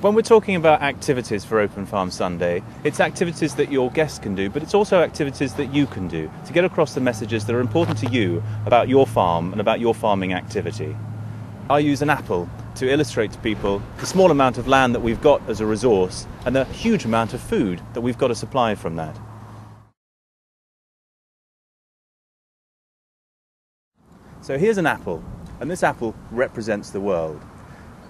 When we're talking about activities for Open Farm Sunday, it's activities that your guests can do, but it's also activities that you can do to get across the messages that are important to you about your farm and about your farming activity. I use an apple to illustrate to people the small amount of land that we've got as a resource and the huge amount of food that we've got to supply from that. So here's an apple, and this apple represents the world.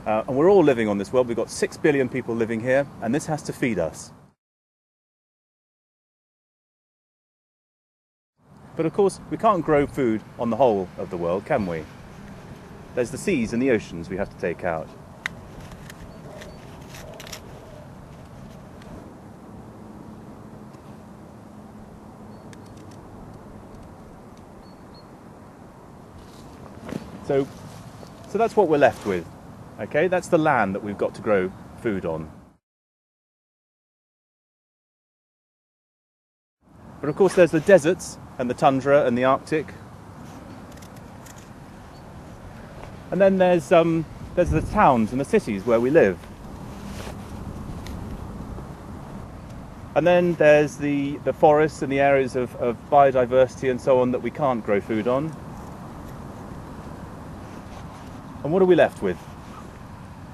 And we're all living on this world. We've got 6 billion people living here, and this has to feed us. But of course, we can't grow food on the whole of the world, can we? There's the seas and the oceans we have to take out. So that's what we're left with. Okay, that's the land that we've got to grow food on. But of course there's the deserts and the tundra and the Arctic. And then there's the towns and the cities where we live. And then there's the forests and the areas of biodiversity and so on that we can't grow food on. And what are we left with?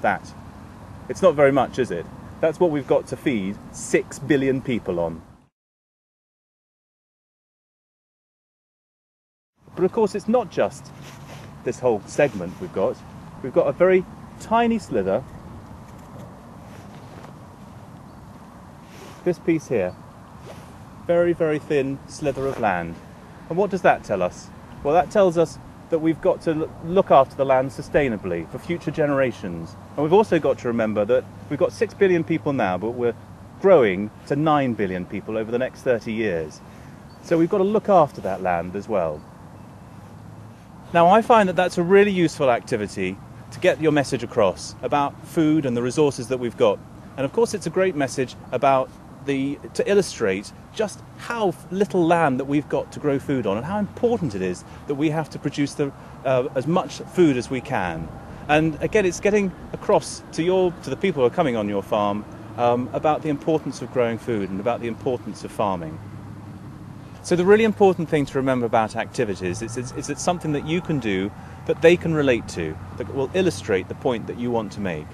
That. It's not very much, is it? That's what we've got to feed 6 billion people on. But of course it's not just this whole segment we've got. We've got a very tiny slither. This piece here. Very, very thin slither of land. And what does that tell us? Well, that tells us that we've got to look after the land sustainably for future generations. And we've also got to remember that we've got 6 billion people now, but we're growing to 9 billion people over the next 30 years. So we've got to look after that land as well. Now, I find that that's a really useful activity to get your message across about food and the resources that we've got. And of course, it's a great message about to illustrate just how little land that we've got to grow food on and how important it is that we have to produce as much food as we can. And again, it's getting across to the people who are coming on your farm about the importance of growing food and about the importance of farming. So the really important thing to remember about activities is it's something that you can do that they can relate to, that will illustrate the point that you want to make.